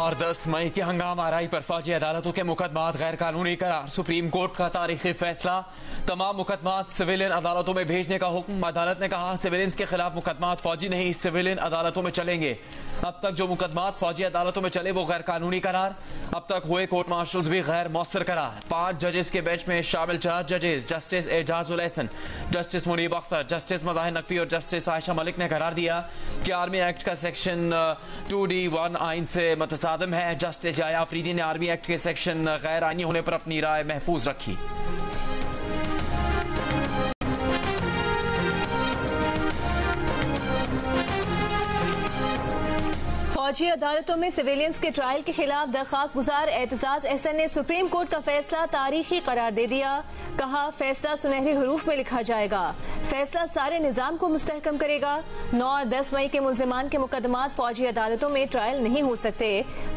और 10 मई की हंगामा आराई पर फौजी अदालतों के मुकदमात गैर कानूनी करार। सुप्रीम कोर्ट का तारीखी फैसला। तमाम मुकदमात सिविलियन अदालतों में भेजने का हुक्म। अदालत ने कहा सिविलियंस के खिलाफ मुकदमात फौजी नहीं सिविलियन अदालतों में चलेंगे। अब तक जो मुकदमात फौजी अदालतों में चले वो गैर कानूनी करार। अब तक हुए कोर्ट मार्शल्स भी गैर मौसर करार। 5 जजेस के बेंच में शामिल 4 जजेस justice Ijazul Ahsan, justice Munib Akhtar, justice Mazahar Naqvi और जस्टिस आयशा मलिक ने करार दिया कि आर्मी एक्ट का सेक्शन 2D1 आइन से मुतसादिम है। जस्टिस याया अफरीदी ने आर्मी एक्ट के सेक्शन गैर आइनी होने पर अपनी राय महफूज रखी। फौजी अदालतों में सिविलियंस के ट्रायल के खिलाफ दरखास्त गुजार एतजाज एहसन ने सुप्रीम कोर्ट का फैसला तारीखी करार दे दिया। कहा फैसला सुनहरे हरूफ में लिखा जाएगा। फैसला सारे निजाम को मुस्तहकम करेगा। 9 और 10 मई के मुल्जिमान के मुकदमात फौजी अदालतों में ट्रायल नहीं हो सकते।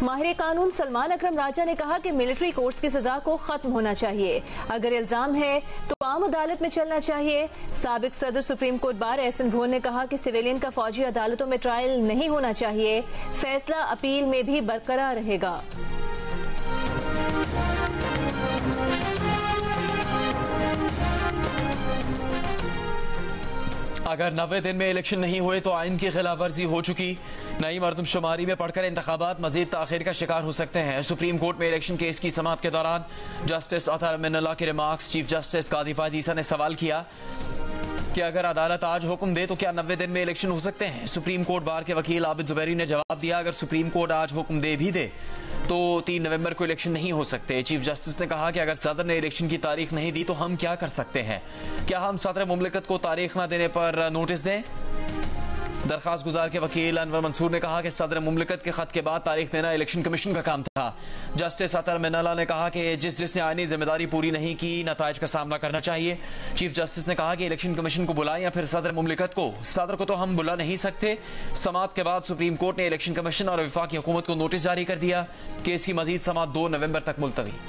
माहिर कानून सलमान अकरम राजा ने कहा कि मिलिट्री कोर्ट्स की सजा को खत्म होना चाहिए। अगर इल्जाम है तो आम अदालत में चलना चाहिए। साबिक सदर सुप्रीम कोर्ट बार एहसन भुवन ने कहा कि सिविलियन का फौजी अदालतों में ट्रायल नहीं होना चाहिए। फैसला अपील में भी बरकरार रहेगा। अगर 90 दिन में इलेक्शन नहीं हुए तो आइन की खिलाफ वर्जी हो चुकी। नई मरदमशुमारी में पढ़कर इंतखाबात मजीद ताखिर का शिकार हो सकते हैं। सुप्रीम कोर्ट में इलेक्शन केस की समाअत के दौरान जस्टिस अतहर मिनल्लाह के रिमार्क्स। चीफ जस्टिस काजी फायद ईसा ने सवाल किया कि अगर अदालत आज हुक्म दे तो क्या 90 दिन में इलेक्शन हो सकते हैं। सुप्रीम कोर्ट बार के वकील आबिद जुबैरी ने जवाब दिया अगर सुप्रीम कोर्ट आज हुक्म दे भी दे तो 3 नवंबर को इलेक्शन नहीं हो सकते। चीफ जस्टिस ने कहा कि अगर सदर ने इलेक्शन की तारीख नहीं दी तो हम क्या कर सकते हैं। क्या हम सदर मुमलिकत को तारीख न देने पर नोटिस दें। दरखास्त गुजार के वकील अनवर मंसूर ने कहा कि सदर मुमलिकत के खत के बाद तारीख देना इलेक्शन कमीशन का काम था। जस्टिस अतहर मिनल्लाह ने कहा कि जिसने आईनी जिम्मेदारी पूरी नहीं की नताइज का सामना करना चाहिए। चीफ जस्टिस ने कहा कि इलेक्शन कमीशन को बुलाएं या फिर सदर मुमलिकत को। सदर को तो हम बुला नहीं सकते। समाअत के बाद सुप्रीम कोर्ट ने इलेक्शन कमीशन और वफाकी हुकूमत को नोटिस जारी कर दिया कि इसकी मजीद समाअत 2 नवंबर तक मुलतवी।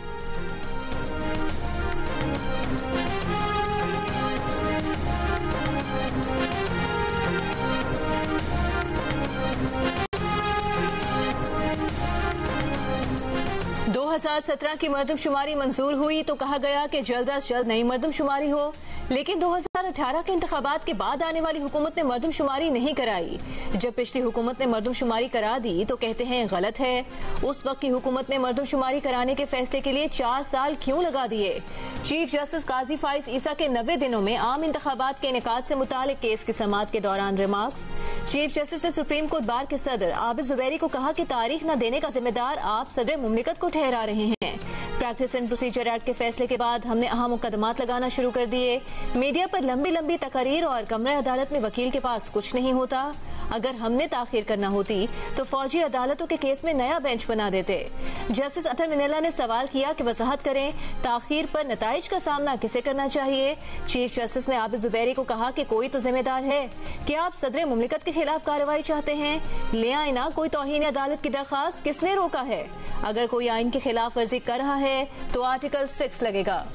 दो 2017 की मरदमशुमारी मंजूर हुई तो कहा गया कि जल्द अज जल्द नई मरदमशुमारी हो, लेकिन 2018 के इंतखाबात के बाद आने वाली हुकूमत ने मरदमशुमारी नहीं कराई। जब पिछली हुकूमत ने मरदमशुमारी करा दी तो कहते हैं गलत है। उस वक्त की हुकूमत ने मरदमशुमारी कराने के फैसले के लिए 4 साल क्यों लगा दिए। चीफ जस्टिस काजी फायद ईसा के 90 दिनों में आम इंतखाबात के इनेकाद से मुतालिक केस की समाअत के दौरान रिमार्क्स। चीफ जस्टिस ने सुप्रीम कोर्ट बार के सदर आबिद जुबैरी को कहा कि तारीख न देने का जिम्मेदार आप सदर मुमलिकत को ठहरा रहे हैं। प्रैक्टिस एंड प्रोसीजर एक्ट के फैसले के बाद हमने अहम मुकदमात लगाना शुरू कर दिए। मीडिया पर लंबी लंबी तकरीर और कमरे अदालत में वकील के पास कुछ नहीं होता। अगर हमने ताखीर करना होती तो फौजी अदालतों के केस में नया बेंच बना देते। जस्टिस अतहर मिनल्लाह ने सवाल किया कि वजाहत करें ताखीर पर नताइज का सामना किसे करना चाहिए। चीफ जस्टिस ने आबिद जुबैरी को कहा कि कोई तो जिम्मेदार है। क्या आप सदर मुमलिकत के खिलाफ कार्रवाई चाहते हैं, ले आए ना कोई तौहीन अदालत की दरखास्त, किसने रोका है। अगर कोई आइन की खिलाफ वर्जी कर रहा है तो आर्टिकल 6 लगेगा।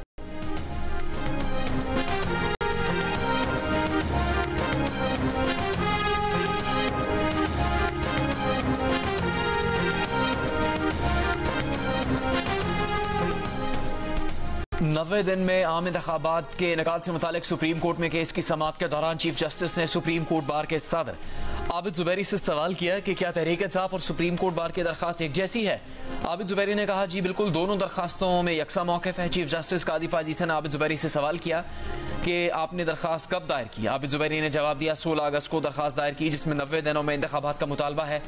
नब्बे दिन में आम इंतखाबात के इनेकाद से मुतालिक सुप्रीम कोर्ट में केस की समाअत के दौरान चीफ जस्टिस ने सुप्रीम कोर्ट बार के सदर आबिद जुबैरी से सवाल किया कि क्या तहरीक इंसाफ और सुप्रीम कोर्ट बार की दरखास्त एक जैसी है। आबिद जुबैरी ने कहा जी बिल्कुल, दोनों दरखास्तों में यकसा मौक़िफ़ है। चीफ जस्टिस काजी फायद ईसा ने आबिद जुबैरी से सवाल किया कि आपने दरखास्त कब दायर की। आबिद जुबैरी ने जवाब दिया 16 अगस्त को दरखास्त दायर की जिसमें 90 दिनों में इंतखाबात का मुतालबा है।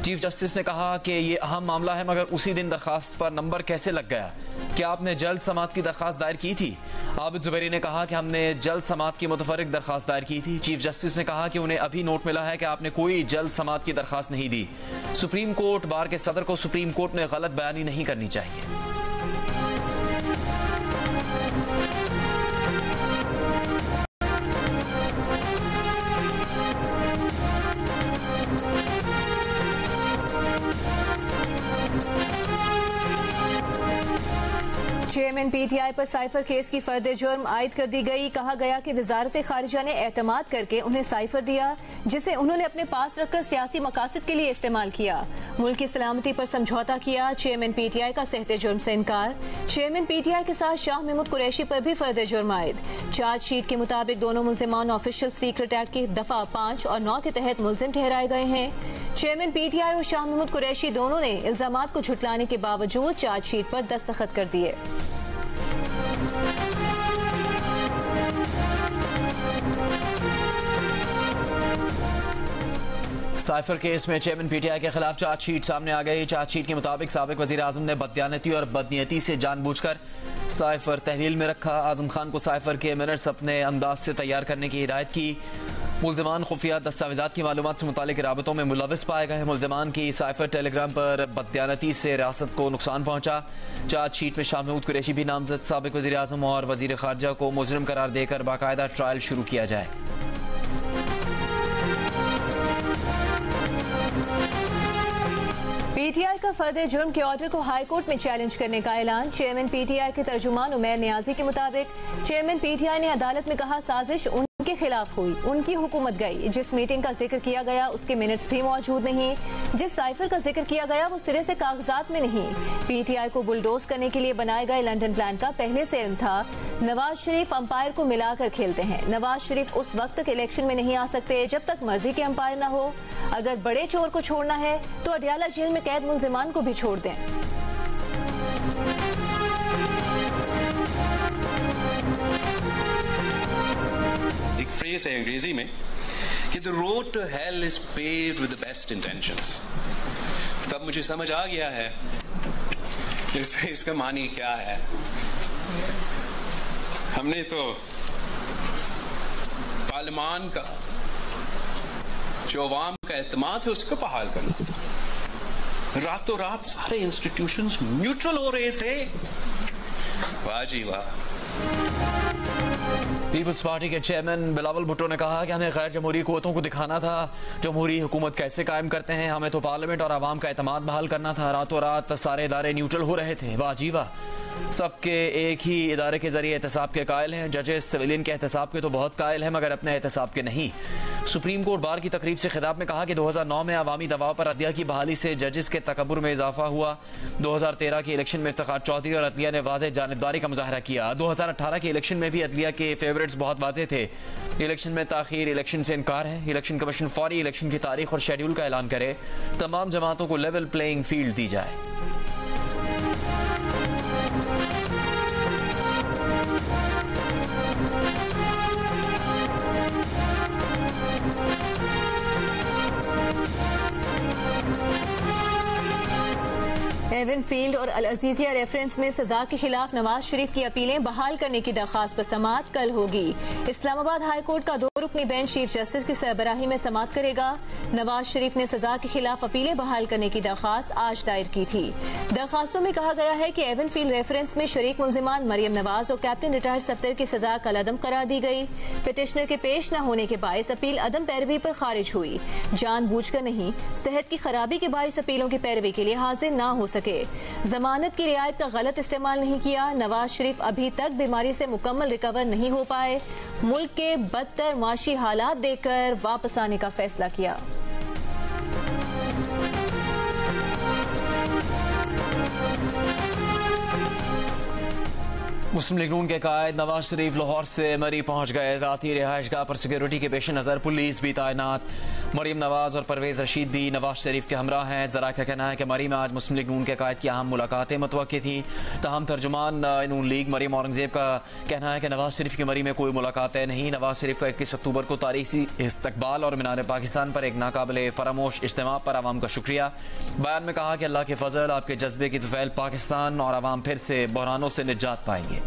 चीफ जस्टिस ने कहा कि ये अहम मामला है मगर उसी दिन दरखास्त पर नंबर कैसे लग गया। क्या आपने जल्द समाअत की दरखास्त दायर की थी। आबिद जुबैरी ने कहा कि हमने जल्द समाअत की मुतफर्रिक दरखास्त दायर की थी। चीफ जस्टिस ने कहा कि उन्हें अभी नोट मिला है कि आपने कोई जल्द समाअत की दरखास्त नहीं दी। सुप्रीम कोर्ट बार के सदर को सुप्रीम कोर्ट में गलत बयानी नहीं करनी चाहिए। चेयरमैन पीटीआई पर साइफर केस की फर्द जुर्म आयद कर दी गई। कहा गया कि वजारत खारिजा ने एतमाद करके उन्हें साइफर दिया जिसे उन्होंने अपने पास रखकर सियासी मकासद के लिए इस्तेमाल किया। मुल्क की सलामती पर समझौता किया। चेयरमैन पीटीआई का सहते जुर्म से इनकार। चेयरमैन पीटीआई के साथ शाह महमूद कुरैशी पर भी फर्द जुर्म आयद। चार्जशीट के मुताबिक दोनों मुल्जिमान ऑफिशियल सीक्रेट एक्ट की दफा 5 और 9 के तहत मुल्जिम ठहराए गए हैं। चेयरमैन पीटीआई और शाह महमूद कुरैशी दोनों ने इल्जामात को झुटलाने के बावजूद चार्जशीट पर दस्तखत कर दिए। साइफर केस में चेयरमैन पीटीआई के खिलाफ चार्जशीट सामने आ गई। चार्जशीट के मुताबिक साबिक वजीर आजम ने बददियानती और बदनीयती से जानबूझकर साइफर तहवील में रखा। आजम खान को साइफर के मिनट्स अपने अंदाज से तैयार करने की हिदायत की। मुल्जिमान खुफिया दस्तावेजात की मालूमात से मुतालिक राबतों में मुलविस पाए गए। मुल्जिमान की साइफर टेलीग्राम पर बददियानती से रियासत को नुकसान पहुंचा। चार्जशीट में शाह महमूद कुरैशी भी नामजद। साबिक वजीर आजम और वजीर खारजा को मुजरिम करार देकर बाकायदा ट्रायल शुरू किया जाए। पीटीआई का फर्द जुर्म के ऑर्डर को हाई कोर्ट में चैलेंज करने का ऐलान। चेयरमैन पीटीआई के तर्जुमान उमैर नियाजी के मुताबिक चेयरमैन पीटीआई ने अदालत में कहा साजिश उनके खिलाफ हुई, उनकी हुकूमत गई। जिस मीटिंग का जिक्र किया गया उसके मिनट्स भी मौजूद नहीं। जिस साइफर का जिक्र किया गया वो सिरे से कागजात में नहीं। पीटीआई को बुलडोज करने के लिए बनाए गए लंदन प्लान का पहले से इल्म था। नवाज शरीफ अंपायर को मिलाकर खेलते हैं। नवाज शरीफ उस वक्त तक इलेक्शन में नहीं आ सकते जब तक मर्जी के अंपायर न हो। अगर बड़े चोर को छोड़ना है तो अडयाला जेल में कैद मुल्जिमान को भी छोड़ दें। एक फ्रेज है अंग्रेजी में कि the road to hell is paved with the best intentions. तब मुझे समझ आ गया है इसका मानी क्या है। हमने तो पार्लिमान का जो अवाम का एतमाद है उसको बहाल करना था। रातों रात सारे इंस्टीट्यूशंस न्यूट्रल हो रहे थे। वाह जी वाह। पीपल्स पार्टी के चेयरमैन बिलावल भुट्टो ने कहा कि हमें गैर जमहूरी क़ुव्वतों को दिखाना था जमहूरी हुकूमत कैसे कायम करते हैं। हमें तो पार्लियामेंट और आवाम का एतमाद बहाल करना था। रातों रात सारे इदारे न्यूट्रल हो रहे थे। वाह जी वाह। सबके एक ही इदारे के जरिए एहतसाब के कायल हैं। जजेस सिविलियन के एहतसाब के तो बहुत कायल हैं मगर अपने एहतसाब के नहीं। सुप्रीम कोर्ट बार की तकरीब से खिताब में कहा कि 2009 में अवामी दबाव पर अदलिया की बहाली से जजेस के तकब्बुर में इजाफा हुआ। 2013 के इलेक्शन में इफ्तिखार चौधरी और अदलिया ने वाज़ेह जानिबदारी का मुजाहरा किया। 2018 के इलेक्शन में भी अदलिया के फेवरेट्स बहुत वाज़ेह थे। इलेक्शन में ताखीर इलेक्शन से इनकार है। इलेक्शन कमीशन फौरी इलेक्शन की तारीख और शेड्यूल का ऐलान करे। तमाम जमातों को लेवल प्लेइंग फील्ड दी जाए। एवन फील्ड और अल अजीजिया रेफरेंस में सजा के खिलाफ नवाज शरीफ की अपीलें बहाल करने की दरखास्त पर समाअत कल होगी। इस्लामाबाद हाई कोर्ट का 2 रुकनी बेंच चीफ जस्टिस की सरबराही में समाअत करेगा। नवाज शरीफ ने सजा के खिलाफ अपीलें बहाल करने की दरखास्त आज दायर की थी। दरखास्तों में कहा गया है कि एवन फील्ड रेफरेंस में शरीक मुल्जिमान मरियम नवाज और कैप्टन रिटायर्ड सफ्तर की सजा कलअदम करार दी गई। पिटिशनर के पेश न होने के बायस अपील अदम पैरवी पर खारिज हुई। जानबूझकर नहीं, सेहत की खराबी के बायस अपीलों की पैरवी के लिए हाजिर न हो सके। जमानत की रियायत का गलत इस्तेमाल नहीं किया। नवाज शरीफ अभी तक बीमारी से मुकम्मल रिकवर नहीं हो पाए। मुल्क के बदतर माशी हालात देखकर वापस आने का फैसला किया। मुस्लिम लीग नून के कायद नवाज शरीफ लाहौर से मरी पहुंच गए। ज़ाती रिहाइशगाह पर सिक्योरिटी के पेश नज़र पुलिस भी तैनात। मरीम नवाज और परवेज रशीद भी नवाज शरीफ के हमरा हैं। जरा का कहना है कि मरीम आज मुस्लिम लीग नून के कायद की अहम मुलाकातें मुतवक्की थी। तहम तर्जुमान नून लीग मरीम औरंगजेब का कहना है कि नवाज शरीफ की मरी में कोई मुलाकातें नहीं। नवाज शरीफ को 21 अक्टूबर को तारीखी इस्तकबाल और मीनार पाकिस्तान पर एक नाकाबिले फरामोश इज्तिमा पर आवाम का शुक्रिया। बयान में कहा कि अल्लाह के फजल आपके जज्बे की तुफैल पाकिस्तान और आवाम फिर से बहरानों से निजात पाएंगे।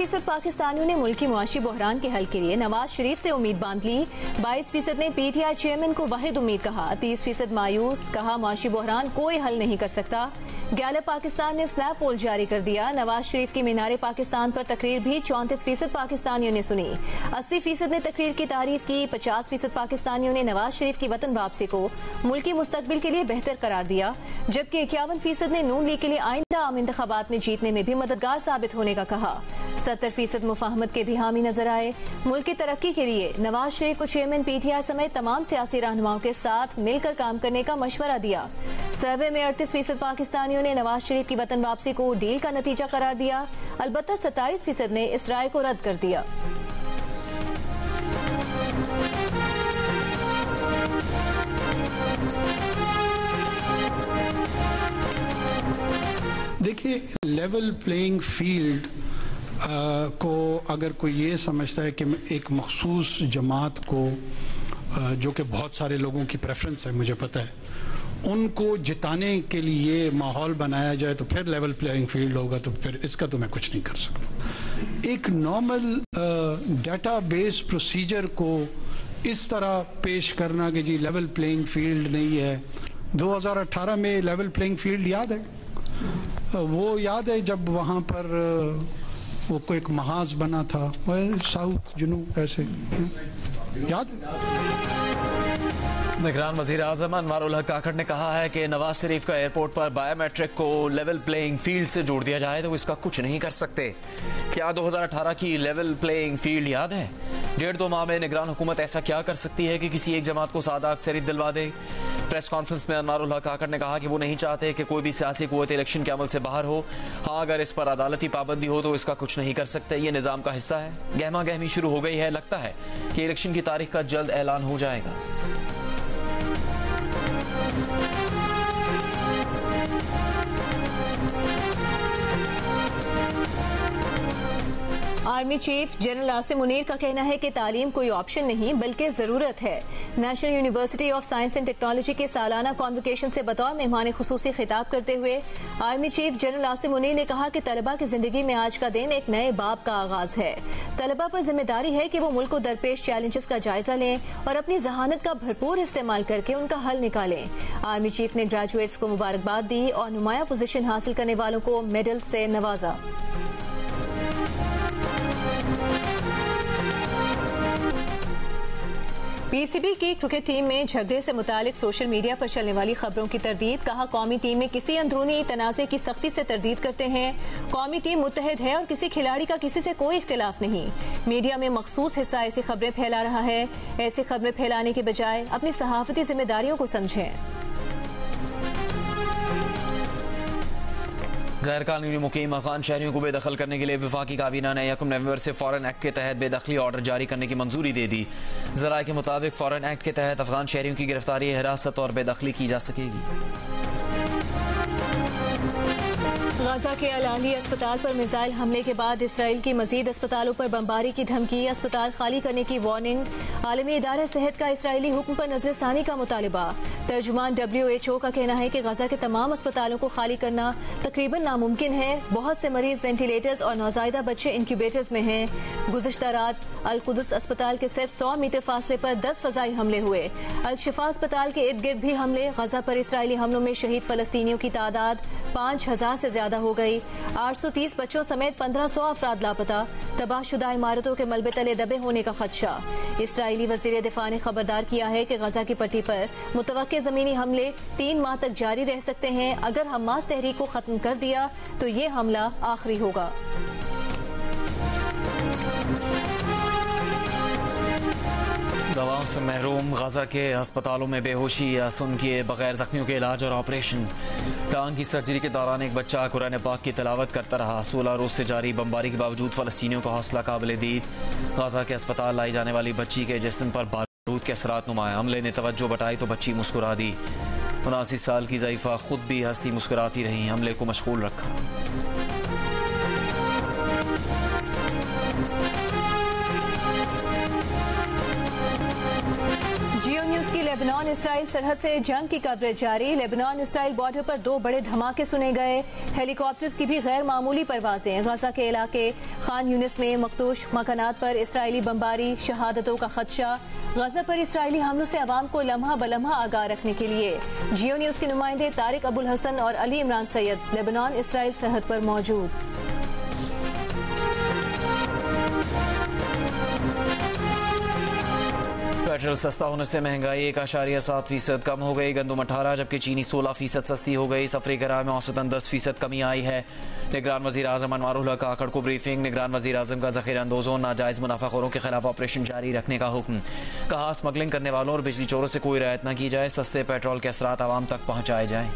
70% पाकिस्तानियों ने मुल्की मुआशी बहरान के हल के लिए नवाज शरीफ से उम्मीद बांध ली। 22% ने PTI चेयरमैन को वाहिद उम्मीद कहा। 30% मायूस, कहा मुआशी बहरान कोई हल नहीं कर सकता। गैलप पाकिस्तान ने स्नैप पोल जारी कर दिया। नवाज शरीफ की मीनारे पाकिस्तान पर तकरीर भी 34% पाकिस्तानियों ने सुनी। 80% ने तकरीर की तारीफ की। 50% पाकिस्तानियों ने नवाज शरीफ की वतन वापसी को मुल्की मुस्तकबिल के लिए बेहतर करार दिया, जबकि 51% ने नून लीग के लिए आइंदा आम इंतखाबात में जीतने में भी मददगार साबित होने का कहा। 70% मुफाहमत के भी हामी नजर आए। मुल्क की तरक्की के लिए नवाज शरीफ को चेयरमैन PTI समेत तमाम सियासी रहनुमाओं के साथ मिलकर काम करने का मशवरा दिया। सर्वे में 38% पाकिस्तानियों ने नवाज शरीफ की वतन वापसी को डील का नतीजा करार दिया। अलबत्ता 27% ने इस राय को रद्द कर दिया। देखिए, लेवल प्लेइंग फील्ड को अगर कोई ये समझता है कि एक मखसूस जमात को जो कि बहुत सारे लोगों की प्रेफरेंस है, मुझे पता है, उनको जिताने के लिए माहौल बनाया जाए तो फिर लेवल प्लेइंग फील्ड होगा, तो फिर इसका तो मैं कुछ नहीं कर सकता। एक नॉर्मल डेटाबेस प्रोसीजर को इस तरह पेश करना कि जी लेवल प्लेइंग फील्ड नहीं है। 2018 में लेवल प्लेइंग फील्ड याद है? वो याद है जब वहाँ पर वो कोई एक महाज बना था, साउथ जुनूब ऐसे, याद है? निगरान वज़ीर आज़म अनवर उल हक काकड़ ने कहा है कि नवाज शरीफ का एयरपोर्ट पर बायोमेट्रिक को लेवल प्लेइंग फील्ड से जोड़ दिया जाए तो इसका कुछ नहीं कर सकते। क्या 2018 की लेवल प्लेइंग फील्ड याद है? 1.5-2 माह में निगरान हुकूमत ऐसा क्या कर सकती है कि किसी एक जमात को सादा अक्सरियत दिलवा दे? प्रेस कॉन्फ्रेंस में अनवर उल हक काकड़ ने कहा कि वो नहीं चाहते कि कोई भी सियासी कुव्वत इलेक्शन के अमल से बाहर हो। हाँ, अगर इस पर अदालती पाबंदी हो तो इसका कुछ नहीं कर सकते। ये निज़ाम का हिस्सा है। गहमा गहमी शुरू हो गई है। लगता है कि इलेक्शन की तारीख का जल्द ऐलान हो जाएगा। Army chief general Asim Munir का कहना है कि तालीम कोई ऑप्शन नहीं बल्कि ज़रूरत है। National university of science and technology के सालाना कॉन्वोकेशन से बतौर मेहमान खुसूसी खिताब करते हुए army chief general Asim Munir ने कहा कि तलबा की जिंदगी में आज का दिन एक नए बाब का आगाज है। तलबा पर जिम्मेदारी है कि वो मुल्क को दरपेश चैलेंजेस का जायजा लें और अपनी जहानत का भरपूर इस्तेमाल करके उनका हल निकालें। आर्मी चीफ ने ग्रेजुएट्स को मुबारकबाद दी और नुमाया पोजीशन हासिल करने वालों को मेडल से नवाजा। PCB की क्रिकेट टीम में झगड़े से मुतालिक सोशल मीडिया पर चलने वाली खबरों की तरदीद। कहा, कौमी टीम में किसी अंदरूनी तनाज़े की सख्ती से तरदीद करते हैं। कौमी टीम मुत्तहिद है और किसी खिलाड़ी का किसी से कोई इख्तिलाफ नहीं। मीडिया में मखसूस हिस्सा ऐसी खबरें फैला रहा है। ऐसी खबरें फैलाने के बजाय अपनी सहाफती जिम्मेदारियों को समझें। गैर कानूनी मुकीम अफगान शहरियों को बेदखल करने के लिए वफाकी काबीना ने 1 नवंबर से फॉरेन एक्ट के तहत बेदखली ऑर्डर जारी करने की मंजूरी दे दी। ज़राए के मुताबिक फॉरेन एक्ट के तहत अफगान शहरियों की गिरफ्तारी, हिरासत और बेदखली की जा सकेगी। गाजा के अल-अली अस्पताल पर मिसाइल हमले के बाद इसराइल की मजीद अस्पतालों पर बमबारी की धमकी, अस्पताल खाली करने की वार्निंग। आलमी इदारा सेहत का इसराइली हुक्म पर नजरसानी का मुतालिबा। तर्जुमान WHO का कहना है कि गाजा के तमाम अस्पतालों को खाली करना तकरीबन नामुमकिन है। बहुत से मरीज वेंटिलेटर्स और नौज़ायदा बच्चे इंक्यूबेटर्स में हैं। गुज़िश्ता रात अल-कुद्स अस्पताल के सिर्फ 100 मीटर फासले पर 10 फजाई हमले हुए। अल-शिफा अस्पताल के इर्द गिर्द भी हमले। गाजा पर इसराइली हमलों में शहीद फलस्तीनियों की तादाद 5000 से ज्यादा हो गई। 830 बच्चों समेत 1500 अफराद लापता। तबाहशुदा इमारतों के मलबे तले दबे होने का खदशा। इसराइली वज़ीर दिफा ने खबरदार किया है कि गजा की पट्टी पर मुतवक्के ज़मीनी हमले 3 माह तक जारी रह सकते हैं। अगर हमास तहरीक को खत्म कर दिया तो ये हमला आखिरी होगा। दवाओं से महरूम गाजा के अस्पतालों में बेहोशी या सुन किए बगैर जख्मियों के इलाज और ऑपरेशन। टांग की सर्जरी के दौरान एक बच्चा कुरान पाक की तिलावत करता रहा। 16 रोज से जारी बमबारी के बावजूद फलस्तीनियों का हौसला काबिल दीद। गाजा के अस्पताल लाई जाने वाली बच्ची के जिस्म पर बारूद के असरात नुमाया। हमले ने तवज्जो बटाई तो बच्ची मुस्कुरा दी। 79 साल की ज़ईफ़ा खुद भी हंसती मुस्कुराती रही। हमले को मशगूल रखा। जियो न्यूज की लेबनान इसराइल सरहद से जंग की कवरेज जारी। लेबनान इसराइल बॉर्डर पर 2 बड़े धमाके सुने गए। हेलीकॉप्टर्स की भी गैर मामूली परवाजें। गजा के इलाके खान यूनिस में मखदूश मकानात पर इसराइली बमबारी, शहादतों का खदशा। गजा पर इसराइली हमलों से अवाम को लम्हा बलम्हा आगाह रखने के लिए जियो न्यूज के नुमाइंदे तारिक अबुल हसन और अली इमरान सैयद लेबनान इसराइल सरहद पर मौजूद। पेट्रोल सस्ता होने से महंगाई 1.7% कम हो गई। गंदम 18 जबकि चीनी 16% सस्ती हो गई। सफरी किराए में औसतन 10% कमी आई है। निगरान वज़ीर आज़म अनवारुल हक आकड़ को ब्रीफिंग। निगरान वज़ीर आज़म का ज़ख़ीरा अंदोज़ों नाजायज़ मुनाफाखोरों के खिलाफ ऑपरेशन जारी रखने का हुक्म। कहा स्मगलिंग करने वालों और बिजली चोरों से कोई रियायत न की जाए। सस्ते पेट्रोल के असरात आवाम तक पहुँचाए जाएँ।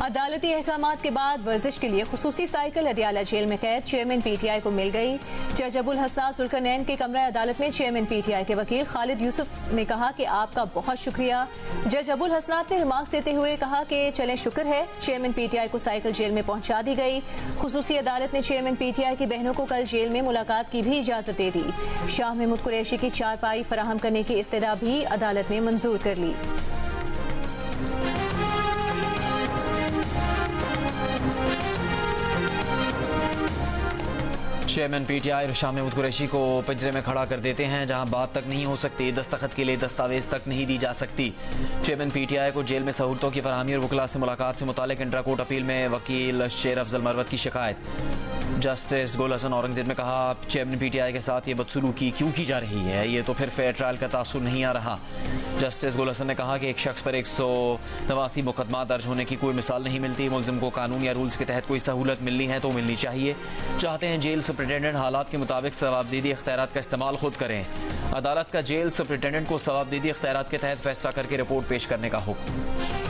अदालती अहकामात के बाद वर्जिश के लिए खुसूसी साइकिल अडियाला जेल में कैद चेयरमैन पीटीआई को मिल गई। जज अबुल हसनात जुल्करनैन के कमरा अदालत में चेयरमैन पीटीआई के वकील खालिद यूसुफ ने कहा कि आपका बहुत शुक्रिया। जज अबुल हसनात ने रिमार्क्स देते हुए कहा कि चलें शुक्र है। चेयरमैन पीटीआई को साइकिल जेल में पहुंचा दी गई। खुसूसी अदालत ने चेयरमैन पीटीआई की बहनों को कल जेल में मुलाकात की भी इजाजत दे दी। शाह महमूद कुरैशी की चारपाई फराहम करने की इस्तदा भी अदालत ने मंजूर कर ली। चेयरमैन पीटीआई शाह महमूद कुरैशी को पिंजरे में खड़ा कर देते हैं जहां बात तक नहीं हो सकती, दस्तखत के लिए दस्तावेज तक नहीं दी जा सकती। चेयरमैन पीटीआई को जेल में सहूलतों की फरहमी और वकला से मुलाकात से मुतालिक इंट्रा कोर्ट अपील में वकील शेर अफजल मरवत की शिकायत। जस्टिस गुल हसन औरंगजेब ने कहा चेयरमैन पीटीआई के साथ ये बदसलूकी क्यों की जा रही है, ये तो फिर फेयर ट्रायल का तासुर नहीं आ रहा। जस्टिस गुल हसन ने कहा कि एक शख्स पर 189 मुकदमा दर्ज होने की कोई मिसाल नहीं मिलती। मुलजिम को कानून या रूल्स के तहत कोई सहूलत मिलनी है तो मिलनी चाहिए। चाहते हैं जेल सुपरिटेंडेंट हालात के मुताबिक सवाबदीदी इख्तियारात का इस्तेमाल खुद करें। अदालत का जेल सुपरिटेंडेंट को सवाबदीदी इख्तियारात के तहत फैसला करके रिपोर्ट पेश करने का हुक्म।